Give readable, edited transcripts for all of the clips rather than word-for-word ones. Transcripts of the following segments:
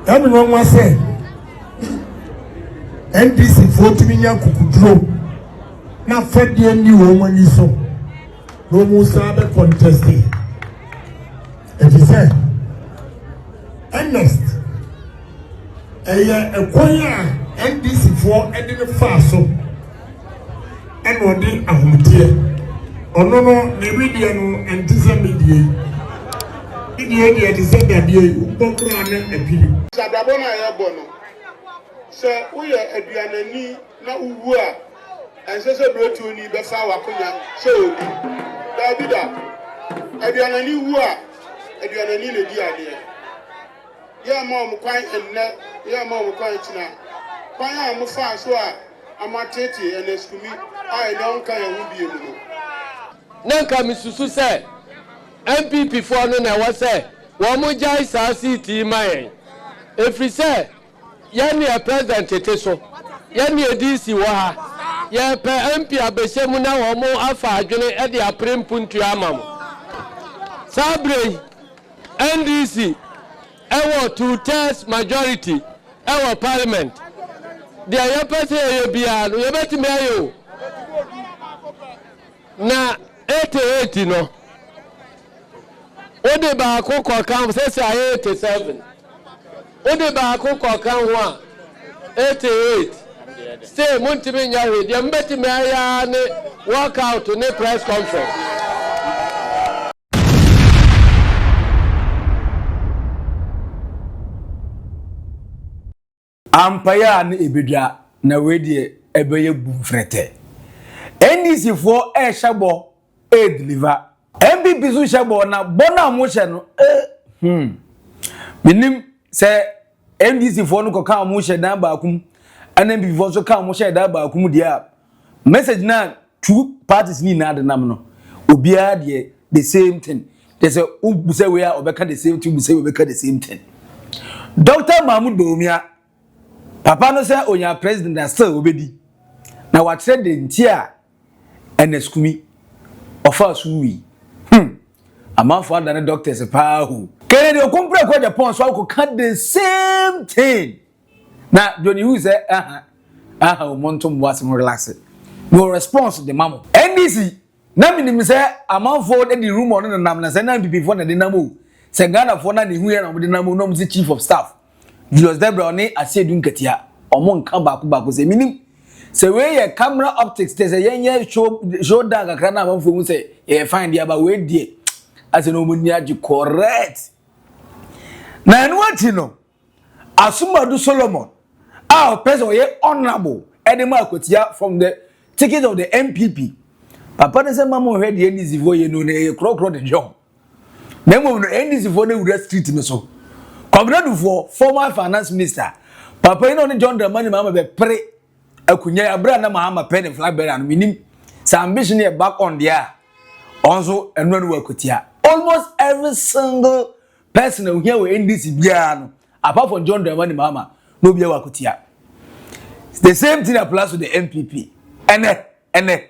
I'm no one say NDC vote me yan kukudro na fed the new woman is so no musa be contesting. If you say and next a choir NDC for any fast so and what they are here. Oh no, the Billian and Disability. The December, you don't run a pity. Sababona Yabono. Sir, we are a Dianani, not Uwa, and says a bro to me, Befawa Kuna. So, Davida, a Dianani Ua, a Dianani, the Dia. Ya mom quite and net, ya mom quite now. Why am I fast? So I'm a tete and a scummy. I don't care who be able. Nanka misusu say MPP for no na wa say wo mo jai sa city mai efri say ya ni president tete so ya ni DC wa ha ya pe MP abehye na wo mo afa adwene e de aprempuntu amam sabre NDC ewo 2/3 majority ewo parliament dia ya pese ye bia no ye beti me ayo na 88 no ode ba akoko kan say 87 ode ba akoko kan ho 88 stay muntimi nya we de mbeti me aya ne workout ne press conference ampaya ne ebedwa na we de ebeye bumfrete NDC for shabo deliver MPP so shabo na bona mo hye no minim se NDC for no koka mo hye dan baakum MPP for so ka mo hye dan baakum dia message na two parties ni na adnam no obia de the same thing they say ubuse we are obeka the same thing ubuse we obeka the same thing. Dr. Mahmoud Bawumia papa no say onya president that still obedi na wa trade the ntia eneskumi ofa suwi amanfo da na doctors pa hu kene de kompre ko Agyapong so ko can the same thing na Johnny who say monto was relax no response the mamo NDC na minim say amanfo de room on na nam na say na MPP for na de namo say Ghana for na de hu ya na de namo no mzi chief of staff Julius Debrah ni Asiedu Nketia omo nka baako say minim say we camera optics they say yenye show down kakra na amanfo hu say find dia ba we die as no muni agi correct na enu ati no Asumadu Solomon our person we honorable Edema Akwatia from the ticket of the MPP papa ne say mama he de NDC vo ye no ne krokro de job na mo no NDC vo na wura street no so comrade for former finance minister papa ino ne John Dramani mama be pre akunya abra na mahama pen flag bearer no minim sa ambition e back on there also enu Akwatia almost every single person who here with NDC bia no apart from John Dramani mama no bia Akwatia. The same thing applies to the MPP ene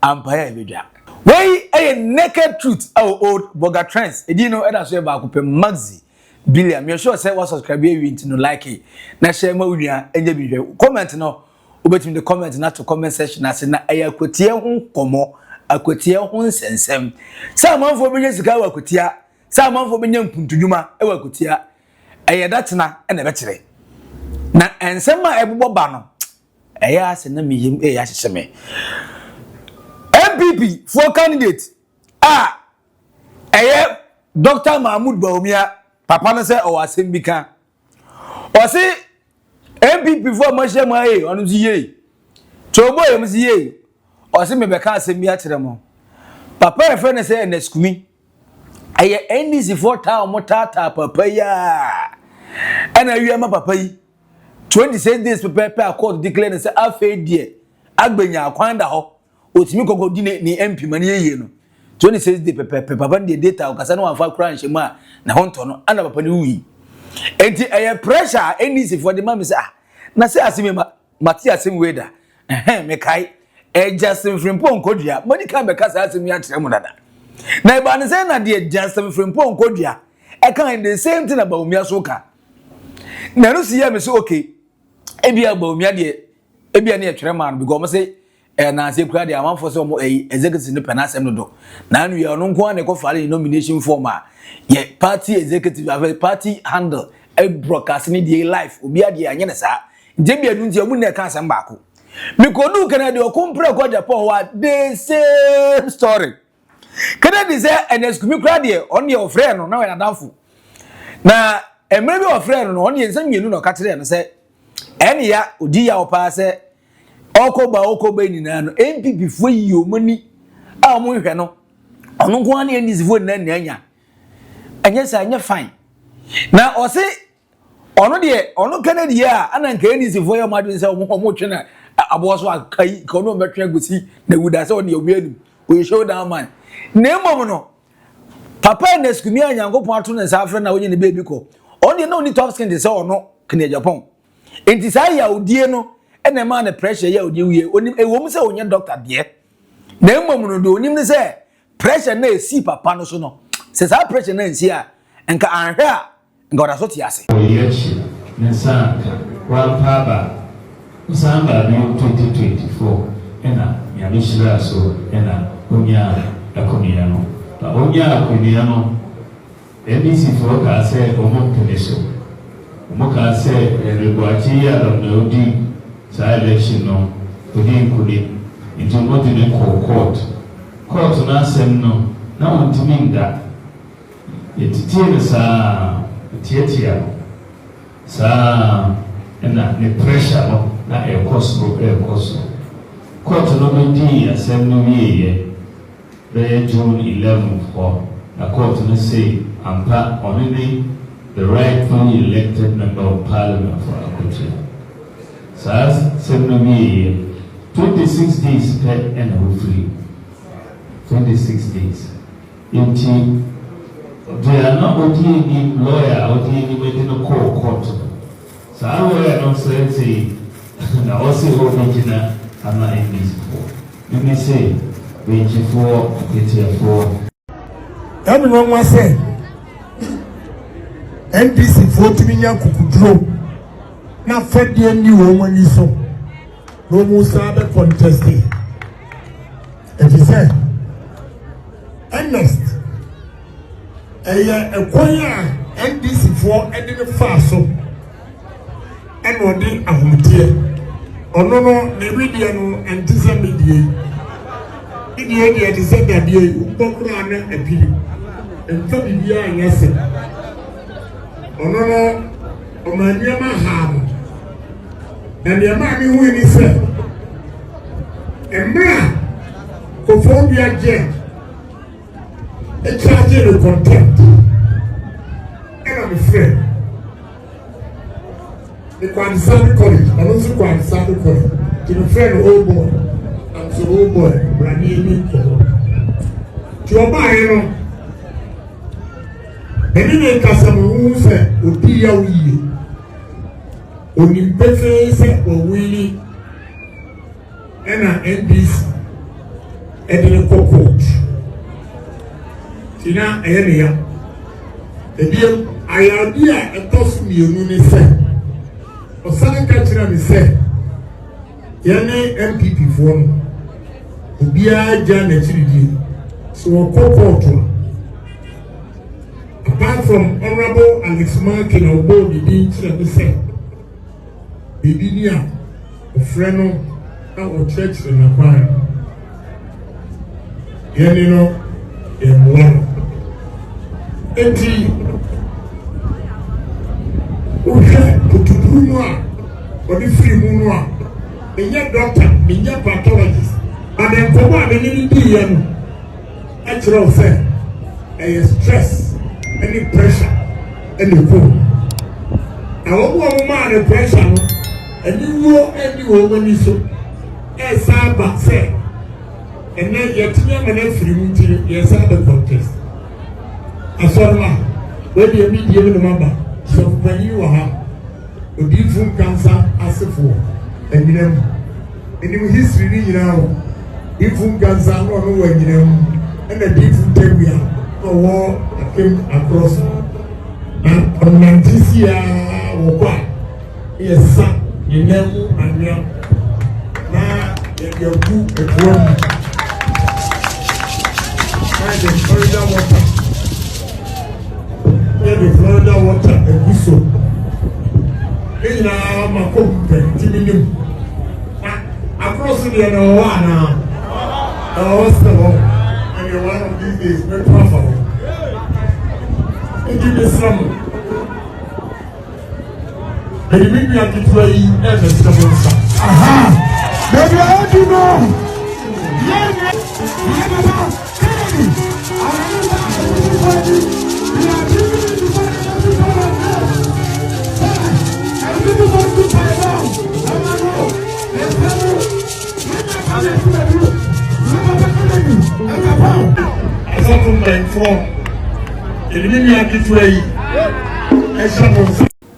empire ebedwa wey a naked truth our Oldboga trends e di no e da so e ba ko pe Maxi Billian me sure say what subscribe you into no like it na share ma wunua enye bi hwe comment no obetim the comment na to comment section na se na Akwatia ho komo Akwatia ho nsensem sa manfo be sika Akwatia sa manfo be nyampuntudwuma e Akwatia datena e na be kire na ensem a ebobo ba no ase na mihim ya hyeheme MPP for candidate Dr. Mahmoud Bawumia papa no say o asem bi kan o say MPP for mahye onu ziye chobo yem ziye o say me be kan asem bi a kire mo papa e friend say eneskumi NDC for ta mo tata papa ya ana wiema papa yi 26 days prepare court declare say afa die agbenya akwanda ho otimi kokodi ni MP mani yeye no 26 days prepare papa de data okasa na wanfa kura nhemu a na honto no ana papa ni wi enti pressure NDC for the man say na say asime mati asime weda me kai Justin Frimpo nkodua mani kan be kasa asime ya kire mu dada na ba ne say na de Justin Frimpo nkodua e kan the same thing about Bawumia so ka na no see me so okay ebia Bawumia de ebia na etwere man because mo say na say kura de amanfo say mo executive ne penasem no do na anu ye ono nko an ko file nomination form a ye party executive party handle e broadcast ni dey live obi ade anye ne saa nje bia nu nti amu na ka asem baako me ko du kana de okompre ko Agyapong wa the same story kana de say enesku kura de on your friend no na we na danfo na emre bi ofre no on ye nsam mienu no ka kire no say ene ya odi ya opa say okoba ni na no MPP fo yi omani a mo hwe no ono nko an ye fo na anya anya sa anya fine na o se ono de ono Kennedy a ana nka NDC fo ya madu say mo twe na abo so akai ka ono metwe agosi na wuda say on ye obianu o show down man na emom no papa na skumi anyankopon ato na sa afre na wonye ne baby ko on dey no ni top skin dey say ono kene Agyapong enti sa ya odie no ene ma na pressure ya odie wie onim ewom say onye doctor de na emom no do onim ne say pressure na esi papa no so no se sa pressure na nsi a enka anhwe a enka oda so tiase oyechi nsanka wa paba usamba ni 2024 ena ya mishira so ena onya akonia no onya akonia no NDC for ka say omo peneso omo ka say Akwatia na odi sa election no odi nkuli into mo de court na sem no na wontimi nda yetitie ne sa tietia sa na ne pressure no na e koso court no mendi asem no wiye be June 11 for the court no say ampa only the rightfully elected member of parliament for Akwatia. So as 26 days per and free. 26 days. Until they are not any lawyer or any medical court. So our lawyer don't say now also original I'm not in this before. Let me say 24, 24. Everyone was saying NDC for to me kukudro na fedi ni woman is so no musa contesting if you say next Akwatia NDC for any faso and what they are ono no ne media no ntisa media media dey say that dey ubokra na apiri nfa bibia anyase ono no omania ma ha na ne ma mi hu ni se emra ko phobia je e charge the content and I'm afraid the Asiedu college I don't see Asiedu college to the friend Oldboga and so Oldboga brani ni ko ti o ba yin no eni ne kasamu se odi ya wiye oni pefe se o wili ena NDC edele coach tina eyene ya ebiem ayadia etos mienu ni se osane ka kira ni se yene MPP for no obia ja na chiridi so court apart from Honorable Alex Markin Obo the din kira ni se bibi ni a ofreno na o church na kwan yene no emwa enti uhe putudu a odi free mu no a enye doctor enye pathologist and komo a ni di ye no e kire o fe stress any pressure any cool awo wo ma na pressure no any wo mani so e sa ba se ene yetinya ma na free mu tire ye sa the contest asorma we dey media no mamba so panyi wa ha odi fun cancer asefo enyinam enim history ni nyina ho ifun cancer no no wa nyinam ena di fun tewia no wo akem across and on Nketia wokwa yesa yenemu anya na yebu ebuom the Florida water eguso ina makompe timinim across the wana and one of these days very powerful give me some baby me I get to eat every stable aha baby I do know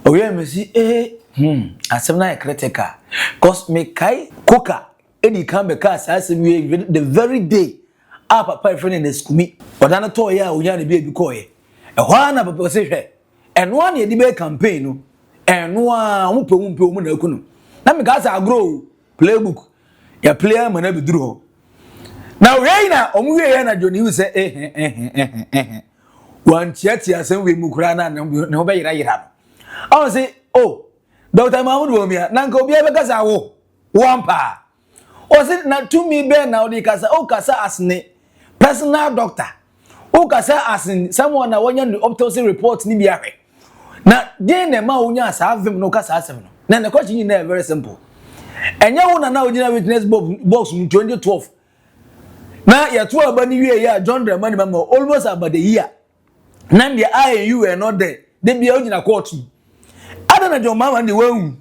Oh yeah, Messi. Asem na critical. Cause me kai koka edi kan be cast as the very day papa friend in the skumi. Odana to ya onya ne bi koye. E hwa na papa se hwe. Eno an ye di be campaign no. Eno a mo pe mu na akunu. Na me gas agro playbook. Ya player man be duru ho. Now Reina omuwe na Johnny say wan chiati asem we mu kura na ne ho be yira. I say oh Dr. Mahmoud Bawumia na nka obi e be kasa wo wampa. O say na to me be na odi kasa o kasa asne personal doctor. O kasa asin someone na wonya the autopsy report ni bi ahwe. Na den na ma wonya asa avim no kasa asem no. Na the question is very simple. Enya wo na ogina witness box in 2012. Na ya to abani wie ya John Dramani mama almost about the year. Na the IAU were not there. They be ogina court. Adana John mama ni wehu.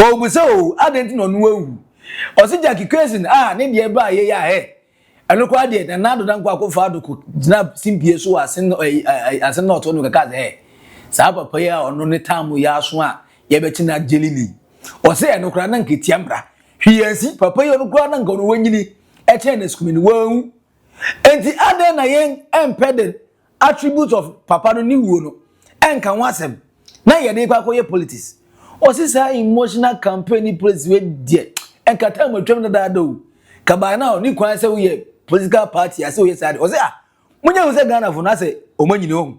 O bu so adent no wehu. O si Jackie question ne de ba ye ya he. Eno kwa de na do dan kwa kofa adoko gina simpie so asen no to no kaka he. Sa papa ya ono ne tamu ya so a ye beti na jelili. O se eno kra na Nketia mbra. Hwiansi papa ya ono kra na nka no wanyini e che na skumi ni wehu. Enti aden na yen empeded attribute of papa no ni wuo no. Enka wasem. Na ye dey kwa koye politics. O si sa emotional campaign politics we die. Enka time atwam na dado. Kaba na ni kwan se we political party ase we side. O se munya we se Ghana for na se omanyini o.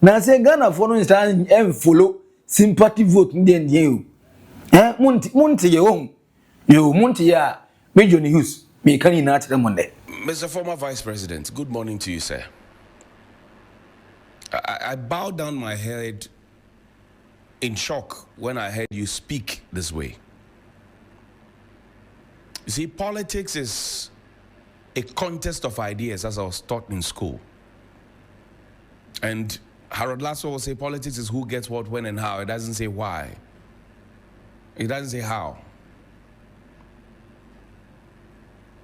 Na se Ghana for no stand follow sympathy vote ndi o. Munti ye o. Yo munti ya Major News. Me kan ina atre monde. Mr. Former Vice President, good morning to you, sir. I bowed down my head in shock when I heard you speak this way. You see, politics is a contest of ideas, as I was taught in school. And Harold Lasso will say politics is who gets what, when, and how. It doesn't say why. It doesn't say how.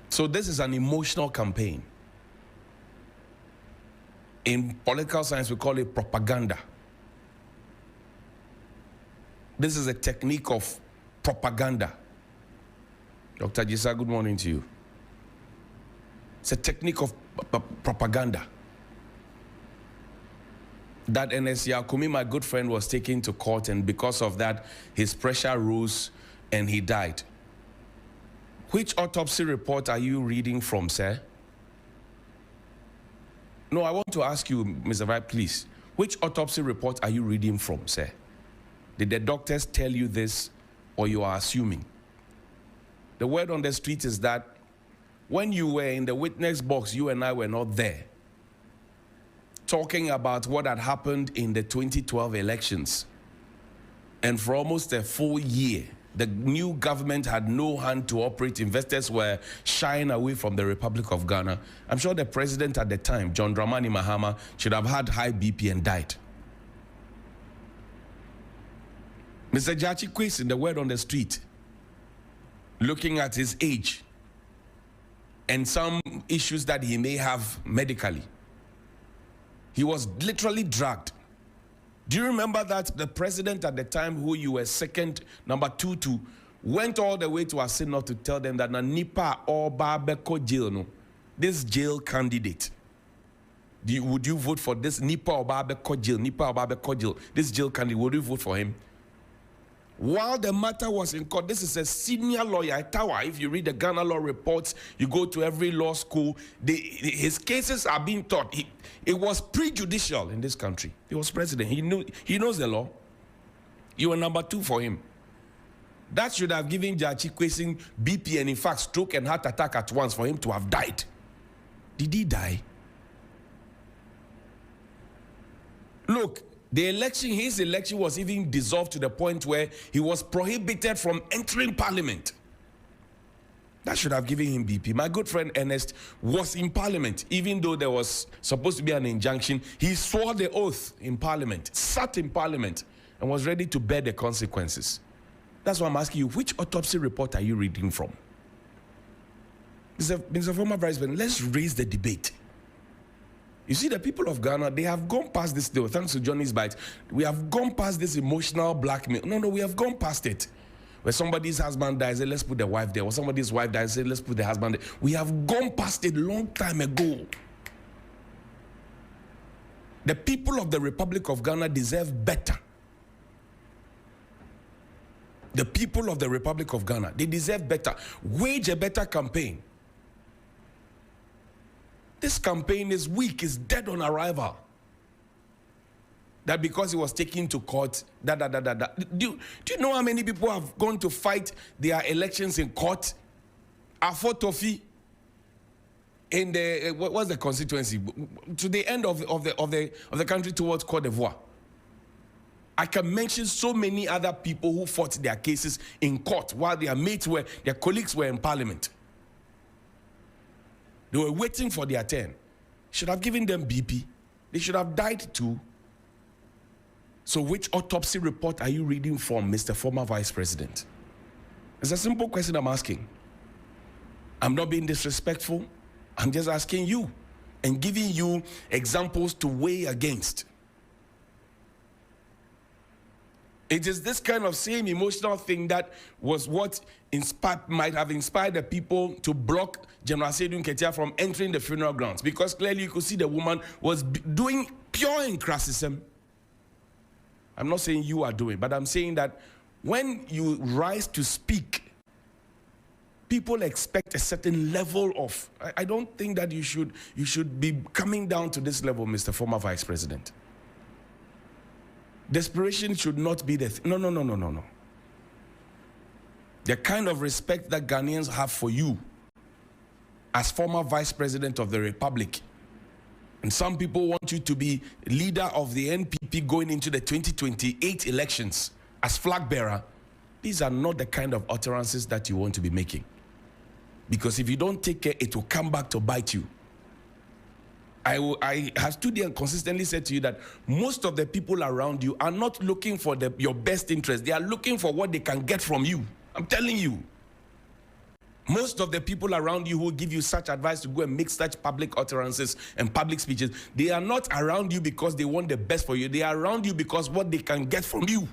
So this is an emotional campaign. In political science, we call it propaganda. This is a technique of propaganda. Dr. Jisa, good morning to you. It's a technique of propaganda. That NS Yakumi, my good friend, was taken to court, and because of that, his pressure rose and he died. Which autopsy report are you reading from, sir? No, I want to ask you, Mr. Vice, please. Which autopsy report are you reading from, sir? Did the doctors tell you this, or you are assuming? The word on the street is that when you were in the witness box, you and I were not there, talking about what had happened in the 2012 elections. And for almost a full year, the new government had no hand to operate. Investors were shying away from the Republic of Ghana. I'm sure the president at the time, John Dramani Mahama, should have had high BP and died. Mr. Jachi Kwesi, in the word on the street, looking at his age and some issues that he may have medically, he was literally dragged. Do you remember that the president at the time, who you were second, number 2 to, went all the way to Asiedu to tell them that na nipa or Babeko jail, no, this jail candidate, would you vote for this nipa or Babeko jail, this jail candidate, would you vote for him? While the matter was in court, this is a senior lawyer, Tower. If you read the Ghana law reports, you go to every law school, his cases are being taught. It was prejudicial in this country. He was president. He knows the law. You were number 2 for him. That should have given Jachi Kwesi BP and in fact stroke and heart attack at once for him to have died. Did he die? Look, his election was even dissolved to the point where he was prohibited from entering parliament. That should have given him BP. My good friend Ernest was in parliament, even though there was supposed to be an injunction. He swore the oath in parliament, sat in parliament, and was ready to bear the consequences. That's why I'm asking you, which autopsy report are you reading from? Mr. Former Vice President, let's raise the debate. You see, the people of Ghana, they have gone past this deal. Thanks to Johnny's Bites. We have gone past this emotional blackmail. No, we have gone past it. Where somebody's husband dies, let's put the wife there. Or somebody's wife dies, let's put the husband there. We have gone past it a long time ago. The people of the Republic of Ghana deserve better. The people of the Republic of Ghana, they deserve better. Wage a better campaign. This campaign is weak, is dead on arrival. That because he was taken to court, Do you know how many people have gone to fight their elections in court? Afo Tofi in the what's the constituency to the end of the country towards Côte d'Ivoire. I can mention so many other people who fought their cases in court while their colleagues were in parliament. They were waiting for their turn. Should have given them BP. They should have died too. So which autopsy report are you reading from, Mr. Former Vice President? It's a simple question I'm asking. I'm not being disrespectful. I'm just asking you and giving you examples to weigh against. It is this kind of same emotional thing that was what might have inspired the people to block General Asiedu Nketia from entering the funeral grounds, because clearly you could see the woman was doing pure incrassism. I'm not saying you are doing, but I'm saying that when you rise to speak, people expect a certain level of. I don't think that you should be coming down to this level, Mr. Former Vice President. Desperation should not be the No. The kind of respect that Ghanaians have for you as former Vice President of the Republic, and some people want you to be leader of the NPP going into the 2028 elections as flag bearer. These are not the kind of utterances that you want to be making. Because if you don't take care, it will come back to bite you. I have stood here and consistently said to you that most of the people around you are not looking for your best interest. They are looking for what they can get from you. I'm telling you. Most of the people around you who give you such advice to go and make such public utterances and public speeches, they are not around you because they want the best for you. They are around you because what they can get from you.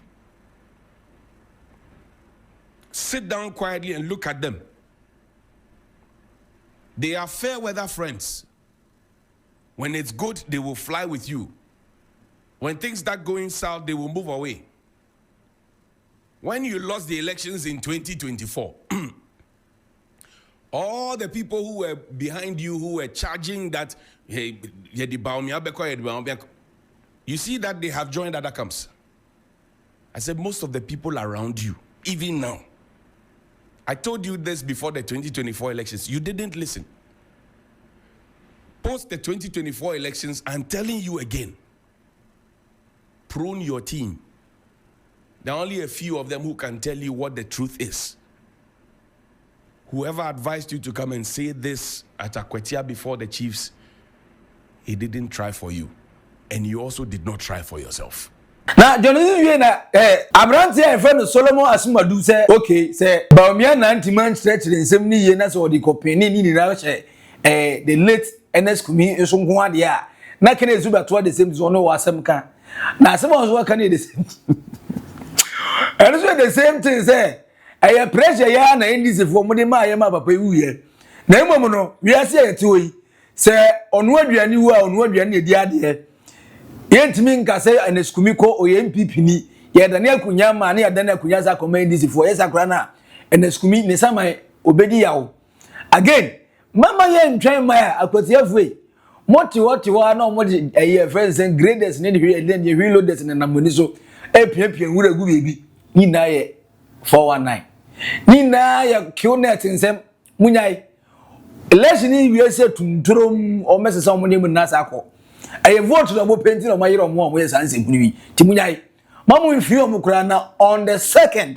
Sit down quietly and look at them. They are fair weather friends. When it's good, they will fly with you. When things start going south, they will move away. When you lost the elections in 2024, all the people who were behind you, who were charging that, hey, Bawumia, you see that they have joined other camps. I said, most of the people around you, even now. I told you this before the 2024 elections. You didn't listen. Post the 2024 elections, I'm telling you again, prune your team. There are only a few of them who can tell you what the truth is. Whoever advised you to come and say this at Akwatia before the chiefs, he didn't try for you. And you also did not try for yourself. Now, Johnny, Abrante and friend Solomon Asumadu say, okay, say, Bawumia 90 man stretch in 70 years or the company in the late NS Kumi is some one year. Now, can you about what the same zone or some can? Now, someone's working the same. And it's the same thing, say, I have pressure yana in this for money, my Yama Pay. No, we are saying to you, say, on what you knew, on what you need the idea. Yet mean Kase and Eskumiko or MPP ni ye Daniel kunya ma ne Daniel kunya za command this for yes akra na and skumi ne sama obedi yawo again mama ye ntwen ma Akwatia fue moti wa na mo de eye friends and graders ne de reloaders ne namoni so epiapia wura gu bebi ni na ye 419 ni na ya qnet nsem munyai election ni wi ese tunturom o mesesa mo ne mu na sako eye vote na mo penti na mo yiro mo ye sanse kuniwi ti munyai mamu mfi o mukura na on the 2nd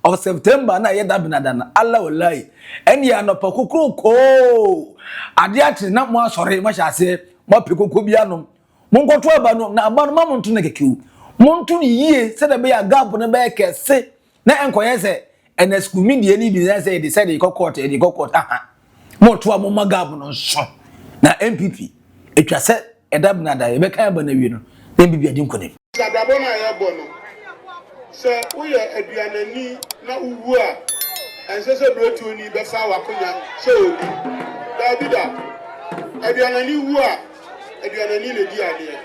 of September na ye da binadana Allah wallahi eni ya no pakukuru ko ade ati na mo asore ma hyase mo pekoko bia no mo nkoto aba no na aba no mamu ntu na kekiu mo ntu yie se da be ya gap na be kese na enkoye se ns kumidie ni bi na se de say de court aha mo to amo magap no so na MPP etwa se eda binada ye be kan ba na wi no na MPP adi nkone Sadabo na ya bono. Se uye aduanani na uwu a ense se brotu ni be fa wakonya se obi. Davida. Aduanani wu a aduanani le di ade.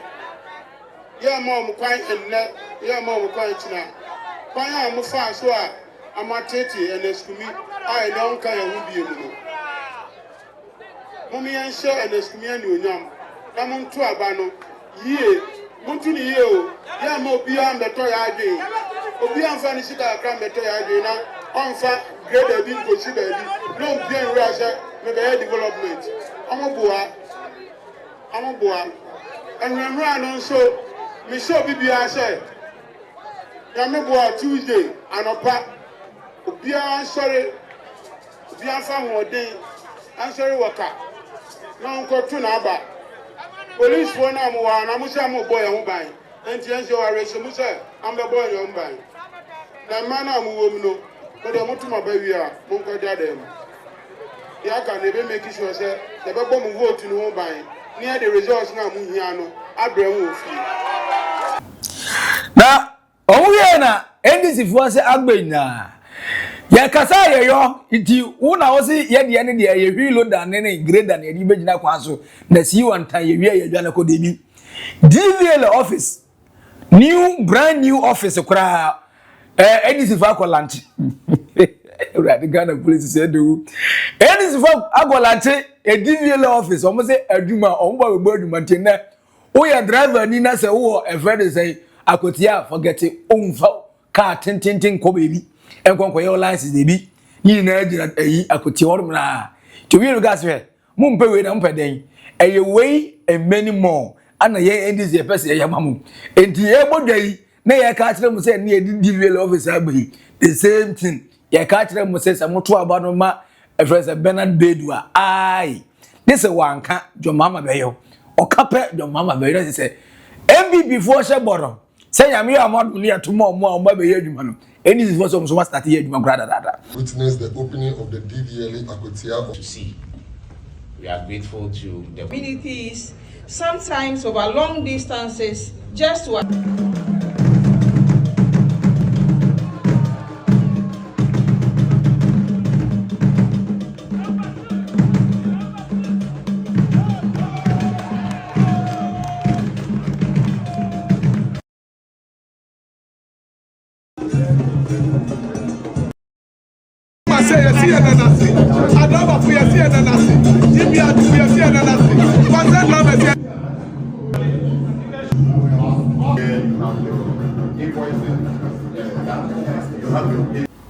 Ya ma mu kwan enne, ya ma mu kwan tina. Kwan a mu fa so a amatete eneskumi a ene nka ya hu bie mu no. Mo mi ense eneskumi ani onyam. Na mo nto aba no yie Muntuni yo, ya mo biya mbeto ya adwe. Obi anfa ni sika akra mbeto ya adwe na onfa grade bi ko si baby. No biya nra se me be development. Omo boa. Enwura no so me show bibia se. Ya me boa Tuesday anopa. Obi ansori. Obi anfa hodin. Ansori waka. Na nko tu na aba. Police for now, I'm a boy and buy. And Tianjo are race, I'm the boy and buy. The man I'm a woman, but I want to my baby. Munka Dadem. Yaka never make sure, sir, the Babom vote to no buy. Near the results now, Muniano, Abraham. Now, oh, yeah, and this is was Agbena. Ya kasa ye yo iti una osi ye de ne de ye reload than ne grade than ye be gina kwaso na si one time ye wi ye dwana ko debi DVL office brand new office kura edisi fa ko lunch right Ghana police say do edisi fa agolante DVL office o mo say aduma o mo ba aduma tena o ya driver ni na say wo e friend say Akwatia forget it umfa car tin ko baby enkonko ye license de bi yi na agira ayi Akwatia wor na to wi gas we mumpe we na mpe den eye we and many more ana ye endis ye person ye mamu enti ye bodai na ye ka kire mu se na ye DVL office abai the same thing ye ka kire mu se samoto aba no ma efresa Bernard Bedua ai this wanka jo mama be yo o kape jo mama be yo se MPP for she bodo say yame amadu ni atomo mo a be ye adwuma no any is for some start here adwuma grada dada. Witness the opening of the DVL Akwatia to see. We are grateful to the communities, sometimes over long distances, just to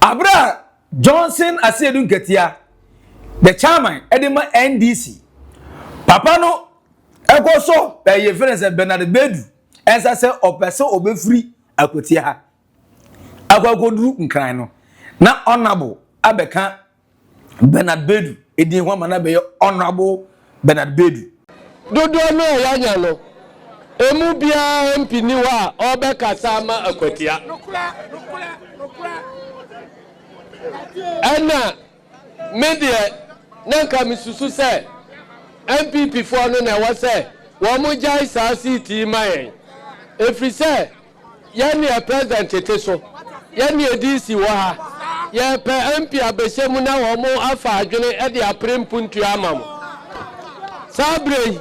Abra Johnson Asiedu Nketia the chairman edema NDC papa no ekoso ye friends Bernard Bedu ensa se opese obefri Akwatia ha akwakoduru nkran no na honorable abeka Bernard Bedu edin ho mana be honorable Bernard Bedu dodo no yanya no emu bia MP ni wa obeka sama Akwatia ana media nanka misusu se MPP for no na wa se wo mo jai sa city mayen efri se ye ne president teteso ye ne DC wo ha ye pe MP abesemu na wo mo afa adwene e de aprempuntu amam sabre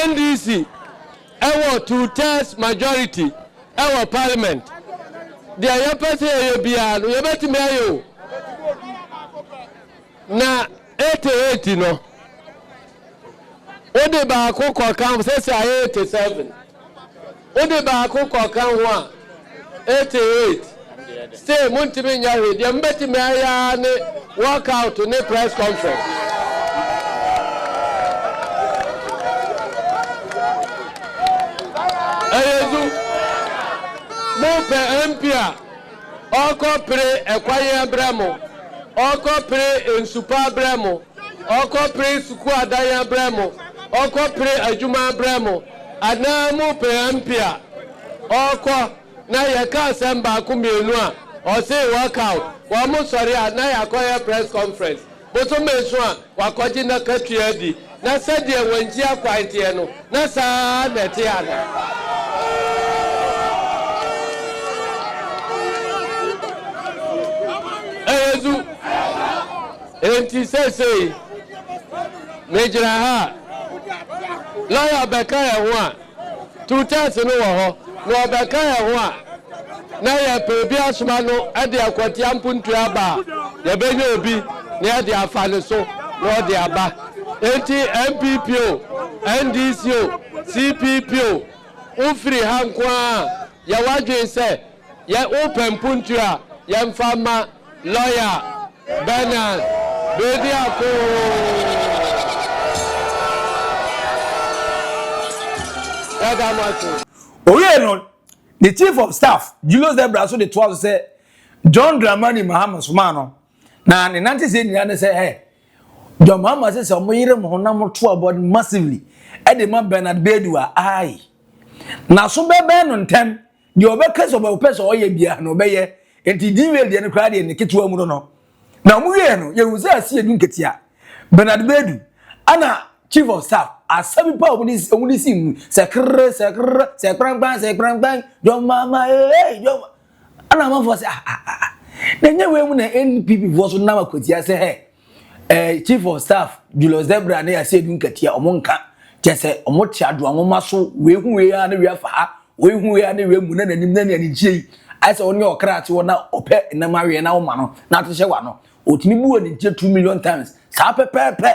NDC ewo 2/3 majority ewo parliament dia ya pese ye bia no ye betime ayo na 88 no ode ba ko kan se 87 ode ba ko kan ho a 88 stay muntimi nya we dia mbetime aya ne workout ne press conference Ayezu mo pe empia oko pre ekwaye bremo oko pre ensupa bremo oko pre suku adaya bremo oko pre adwuma bremo ana mo pe empia oko na ye ka semba akumienu a o say workout wa mo sori na ya koye press conference boso mesu a wakoji na katua di na sede wanji akwantie no na saa na te ana Ezu enti sese mejira ha lawyer beka ya ho a two times no wo ho no beka ya ho a na ya pebi asoma no ade Akwatia mpuntu aba ya benye obi na ade afane so no ade aba enti MPPO NDCO CPPO ufri hankwa ya wadwe se ya open mpuntu a ya mfama lawyer Bernard Bediako no the chief of staff Julius Debrah so the 12 say John Dramani Muhammad Sumano na ne nante say ni say hey John Muhammad say so mo yire mo na mo to about massively e de ma Bernard Bedua ai na so bebe no ntem de obeka so be person oye bia no be ye enti diwe de ne kra de ne ketewa mu no na mu ye no ye wuza Asiedu Nketia Bernard Bedu ana chief of staff asabi pa omuni sim sekre sekran John mama John ana ma for say na nye we mu na NPP voice na Akwatia say chief of staff Julius Debrah na Asiedu Nketia omonka jese omoti ado amoma so we hu we ya na we afa we hu we ya na we mu na nanim na ni chie ai say onye okra ati wona ope na mawe na wo ma no na to hye wa no otimi bu oni 2 million times sa pepepe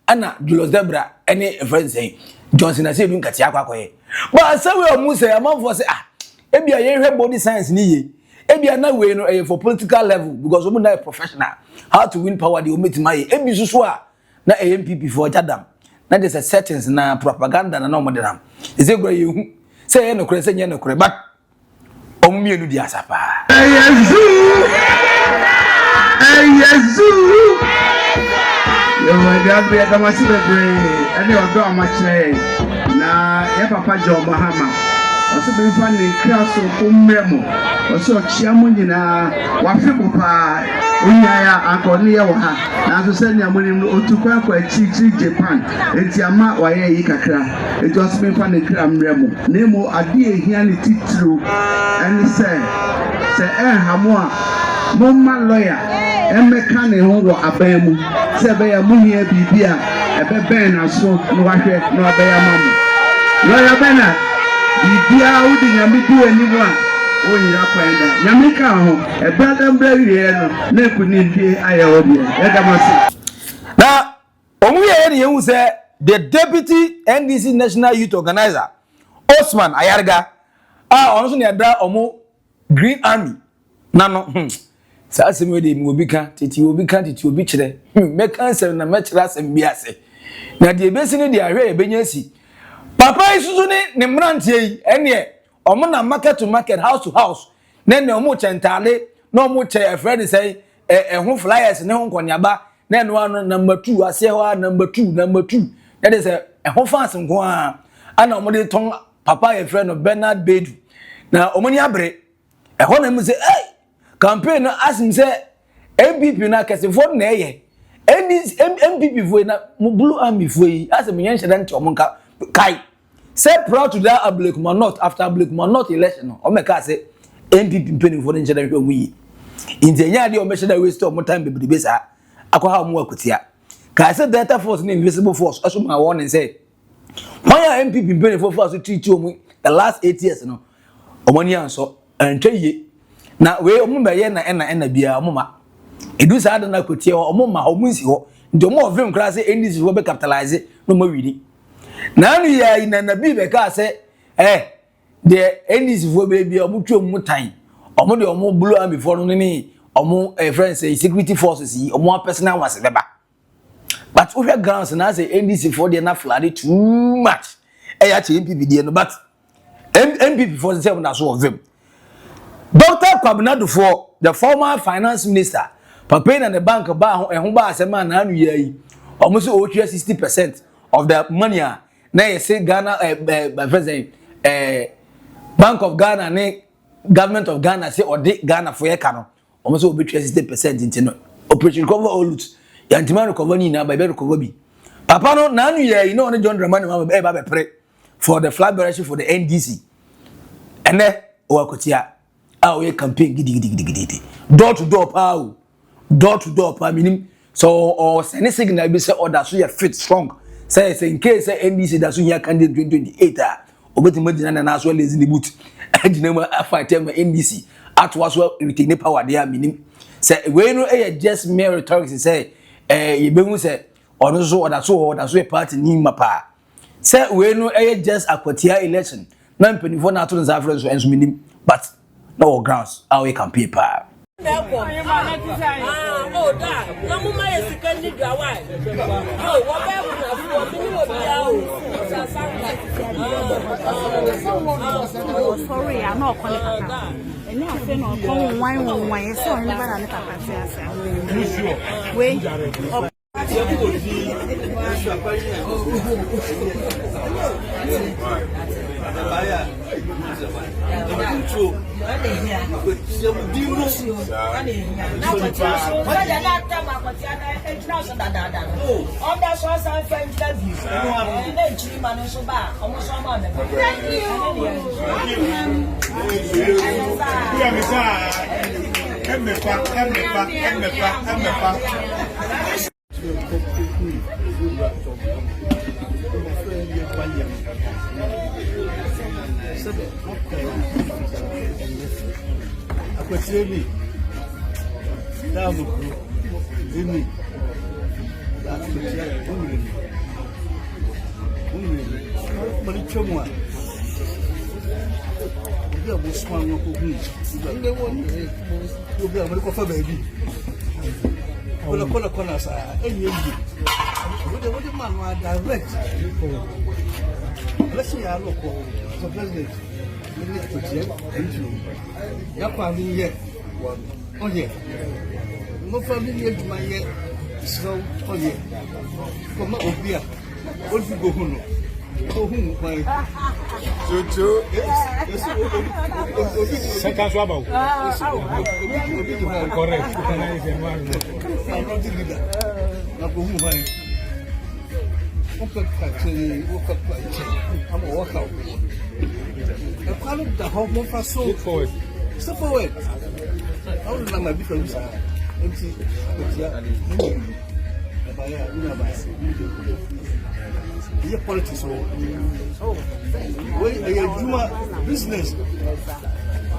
ana Julius Debrah any friend say Johnson Asiedu Nketia akwakoye ba say we omu say amanfo say ebia ye hwe body science ni ye ebia na we no for political level because omu na professional how to win power the ometima ye ebi susu a na MPP for jadam na there's a settings na propaganda na no modern is egura ye hu say ye no kure say ye no kure but omu mienu di asapa Yesu yo my ya kama sibebre ene odo amachire na ya papa John Mahama oso be fa ne kraso kumremo oso chiamu nyina wafibu pa unyaya akoni ya wa na so se nya munim otukwa kwa chi Japan enti ama waye yi kakra enti oso be fa ne kramremo nemo ade ehia ne titru ene se hamo a momma lawyer emeka ne ho wo abamu se be ya muhia bibia ebe ben aso no wahwe no abaya mamu lawyer Bernard bibia udi nyame di wani wa onyira kwenda nyame ka ho ebe dambra wie no na ekunimpi aya obi e gamasi na omuye ne hu se the deputy NDC national youth organizer Osman Ayarga ono so ne da omo Green Army na no sa asem de mi obi ka titi obi kire me cancer na me kira asem bi ase na de ebesi ne de ahwe ebenya si papa isusu ne mrantie yi ene omo na market to market house to house na ne omo chentale na omo che friend say ho flyers ne ho nkonyaba na eno ano number 2 ase ho number 2 that is ho fans nko ana omo de ton papa e friend of Bernard Bedu na omo ni abre ho na mu say campaign asim say MPP na kesefo na eye MPP vo na blue army vo yi asim yen hyedan ti omonka kai say proud to that Ablekuma North after Ablekuma North election o meka say MPP mpeni vo hyedan hwe mu yi intenya de o me hyedan waste o time bebrebe sa akwa mu Akwatia ka say Delta Force na invisible force aso ma warning say why MPP mpeni vo force treat you the last 8 years no omoni anso antwa ye na we omo be ye na bia omo ma edu sa na Akwatia omo ma omo nsi ho nti omo ovim kra se NDC wo be capitalize no mo wini na anu ya na bi be ka se the NDC wo be bia omo twom mutan omo de omo blue army before no ni omo friends say security forces yi omo personal was beba but we grounds na say NDC for the na flood too much ya che MPP dey no but MPP for the seven so of them Dr. Kwabinadu for the former finance minister papa na the bank ba ho ba asema na anu yi omo so 60% of the money na you say Ghana president Bank of Ghana ne government of Ghana say odi Ghana for yeka no omo so 60% into no operation cover all loot yantima recover ni na ba be recover bi papa no na anu yi no John Dramani ma be pray for the flag bearership for the NDC ene o Akwatia we campaign gidi door to door pa minim so or any signal be say order so you fit strong say in case NDC that so here candidate 2028 obeti madina na so lazy boot adinama fight NDC at was well retain power there minim say we no just mere rhetoric say you be say ono so order so party ni mapa say we no just Akwatia election na mpenifo na to nza friends so enso minim but no grounds how we can paper Oh, that. No more is secondly go away. Oh, whatever. Sorry, I'm not calling. And now I say no, come wine, so I never had a capacity. Wait. Akwatia damu ini Akwatia bari chomwa ndio buswa ngoko ndio woni ndio bari ko fa baby kola sa enyi wodi man wa direct let's see how look so president we Akwatia ya kwa mi ye oye mo family ye duma ye so oye ko ma obia o fi go hunu ko hunu pai jojo se kan so abawo correct kana ise ma no di lida na ko hunu pai o ka tini o ka pai am o ka e kwalo da ho mo fa so step forward I don't know my difference. MC Nketia, abaya, una basi. Ye politics so. We Juma business.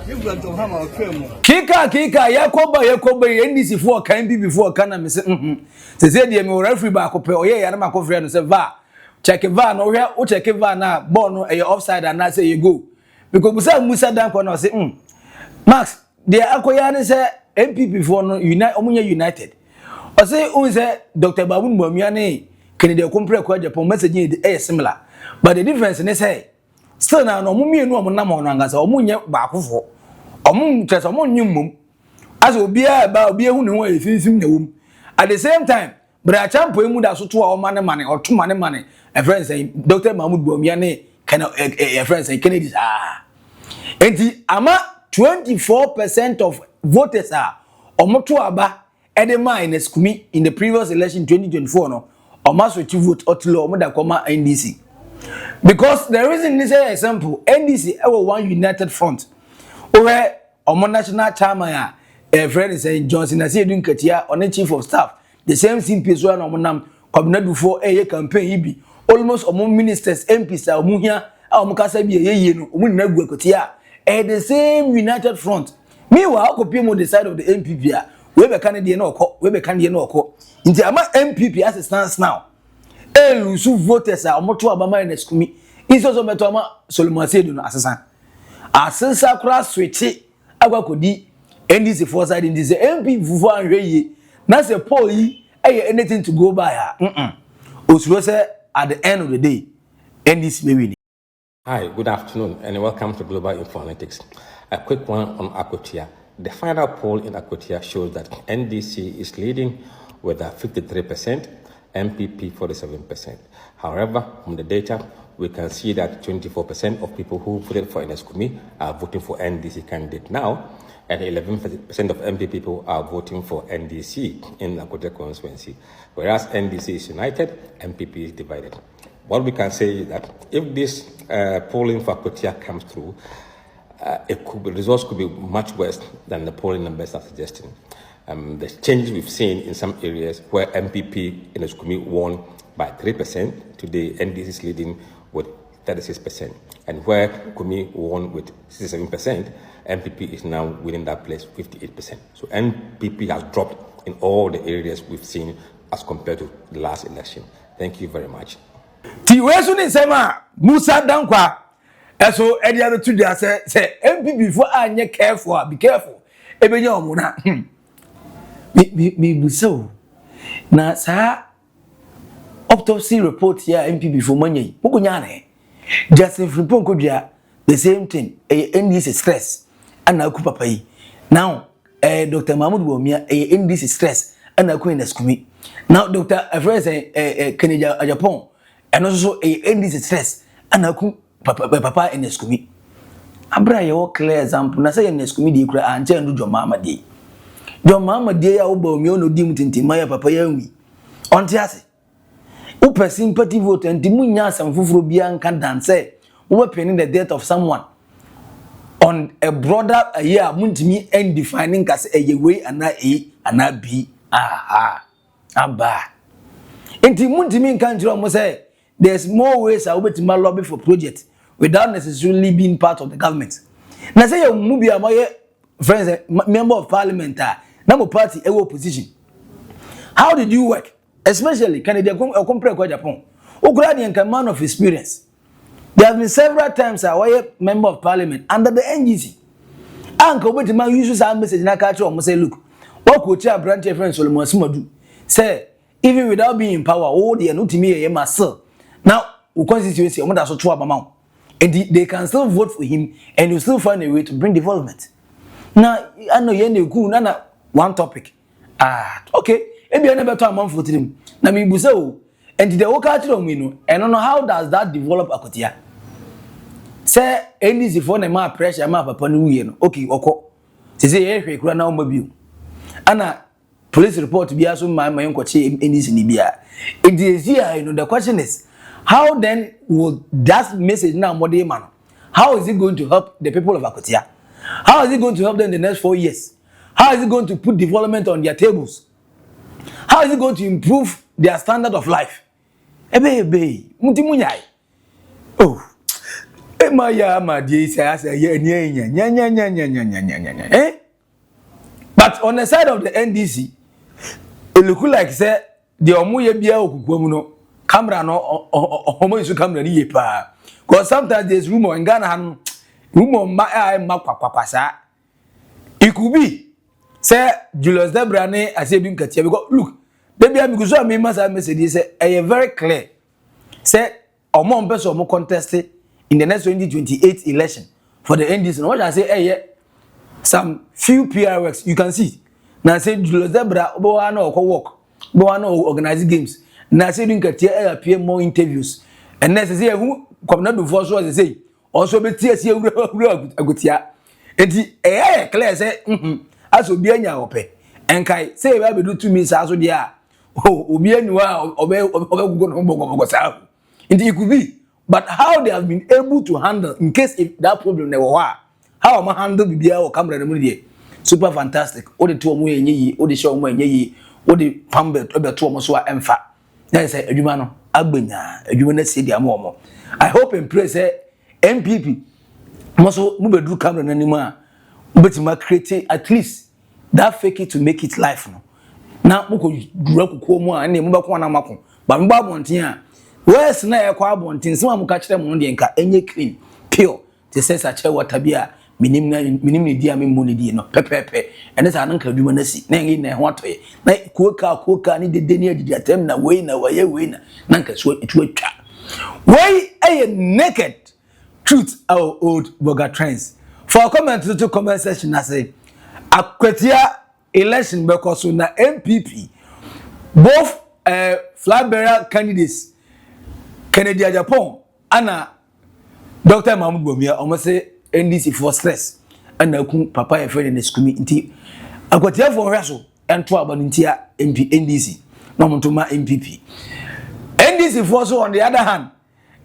You got to hammer cremo. Kika Yakoba NDC for can be before can me say say dey me referee back up o ye yare mako frɛ no say va check va no hwe o check va na ball no e offside and na say you go because Musa dan ko na say Max the Akoya say MPP for no unite omunya united o say un say Dr. Bawumia ne Kennedy compare ko Agyapong message e similar but the difference ne say still na no mumienu omna mo no angasa omunye baakofo omun trese omun nyum as obia ba obia hu ne ho efinfim na wom at the same time bra champo emu da so to a o mane o to mane a friend say Dr. Bawumia ne kana a friend say Kennedy enti ama 24% of voters are omoto aba edema in skumi in the previous election 2024 no omaso chi vote otlo omoda koma NDC because the reason is a example NDC ever one united front over omo national chairman a friend is Johnson Asiedu Nketia on the chief of staff the same CP so na omo nam Kwabinadu for campaign ibi almost omo ministers MPs omo hia omo kasa bi yeye no omo na gu Akwatia the same united front Meanwhile, Kopimo the side of the MPP. We be candidate no ko, we be candidate no ko. Inti ama MPP as it stands now. Lusu voters are omoto abama in skumi. Iso so meto ama Solomon Asiedu no asesa. Asesa kra switch agwa kodi NDC for side in this MP fufu anhwe yi. Na se poll yi anything to go by ha. Osuro say at the end of the day NDC may win. Hi, good afternoon and welcome to Global Informatics. A quick one on Akwatia. The final poll in Akwatia shows that NDC is leading with 53%, MPP 47%. However, from the data, we can see that 24% of people who voted for Neskumi are voting for NDC candidate now, and 11% of MP people are voting for NDC in Akwatia constituency. Whereas NDC is united, MPP is divided. What we can say is that if this polling for Akwatia comes through, results could be much worse than the polling numbers are suggesting. The changes we've seen in some areas where MPP in Neskumi won by 3%, today NDC is leading with 36%. And where Kumi won with 67%, MPP is now winning that place 58%. So MPP has dropped in all the areas we've seen as compared to the last election. Thank you very much. Tiwesu ni sema Musa Dankwa eso edi ado to dia say MPP before anye careful be careful ebenya omuna me buso na sa autopsy report here MPP before manye mukunya ne Justin Frimpong kodua the same thing NDC stress ana ku papa yi now Dr. Mahmoud Bawumia NDC stress ana ku Neskumi now Dr. Afresa Agyapong and also NDC stress ana ku papa Neskumi abra ye clear example na say Neskumi di kura anche ndu Jomama di Jomama di ya Bawumia no di mutintima ya papa ya nwi onti ase upe sympathy vote and munya asam fufuro bia nka dance we penning the death of someone on a broader year muntimi and defining kas way ana b aba enti muntimi nka njiro mo say there's more ways I will to lobby for project without necessarily being part of the government. Na say you mubi amaye friends member of parliament na mo party e opposition. How did you work? Especially Canada compare Agyapong. Ukraine is a man of experience. There have been several times I was member of parliament under the NGC. Uncle with my usual message na catch or say look, what could your branch friend Solomon Asiedu say even without being in power, all the no to me myself. Now, we constituency want to show amount. And they can still vote for him and you still find a way to bring development. Now, I know you cool na one topic. Okay. Maybe I never talk about him. Na me busa and the work out of me no. I don't know how does that develop Akwatia. Say NDC for na ma pressure ma papa no wie no. Okay, oko. Say ehwe kura na omabiu. Ana police report bia so ma yenkoche NDC ni bia. It is here, you know, the question is how then will that message now modern man? How is it going to help the people of Akwatia? How is it going to help them in the next 4 years? How is it going to put development on their tables? How is it going to improve their standard of life? Ebe, mutimunyai. Oh, emaya madi say nya. But on the side of the NDC, it look like say the omuye bia okukwam no camera no omo isu camera ni yepa. Because sometimes there's rumor in Ghana rumor ma kwakwasa. It could be say Julius Debrah ne Asiedu Nketia because look Debrah because I mean message say very clear say omo person omo contest in the next 2028 election for the NDC. No what I say some few PR works you can see. Now say Julius Debrah obo na work, obo na organize games. Now Asiedu Nketia appear more interviews. And next say who come na do for so say also be tie see Akwatia. Enti clear say aso bi anya ope enkai say we be do 2 minutes aso dia obi anua obegugo no bogo sa. Enti it could be but how they have been able to handle in case if that problem never how am handle bibia o camera na mu die super fantastic o de to omo enye yi o de show omo enye yi o de pambe obe to omo so a emfa na say adwuma no agbenya adwuma na see dia mo I hope and pray say MPP mo so mu be do camera na nimu a but you create at least that fake it to make it life no na moko dura kuko mu a na mu bako na mako ba mba abonten a wes na ye kwa abonten se mu ka kire mu de nka enye clean pure te say sa che water bi a minim ni dia me mu ni die no pepepe ene sa nanka dwuma na si na ngi na ho atoye na koka ni de ni adidi atem na we na waye we na nanka so etu atwa we a naked truth our Oldboga trends for comment to comment section na say Akwatia election because na MPP both flag bearer candidates Kennedy Agyapong ana Dr. Bawumia almost say NDC for stress and papa e friend in the school nti Akwatia for raso ento abantia MP NDC no montoma MPP NDC for so on the other hand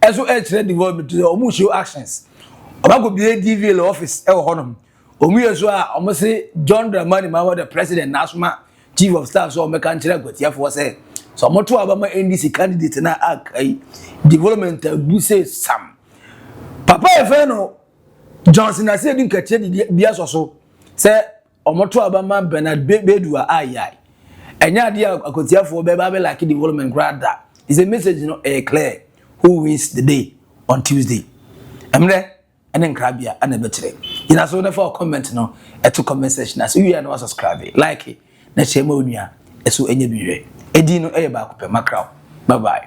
also development to the show actions obago bi DVL office e honom omuyeso a almost say John Dramani Mahama the president national chief of staff so make an kire Akwatia for say so moto abama NDC candidate na akai development do say sam papa e fe no Johnson Asiedu Nketia bia so say omoto abama Bernard Bedua ayai enya dia Akwatia for be ba like development grada is a message no clear who wins the day on Tuesday emre enen krabia ana betre ina so na for comment no to comment section as you are subscribe like na share ma onua eso enye biwe edi no eye ba ko pe makraw bye bye.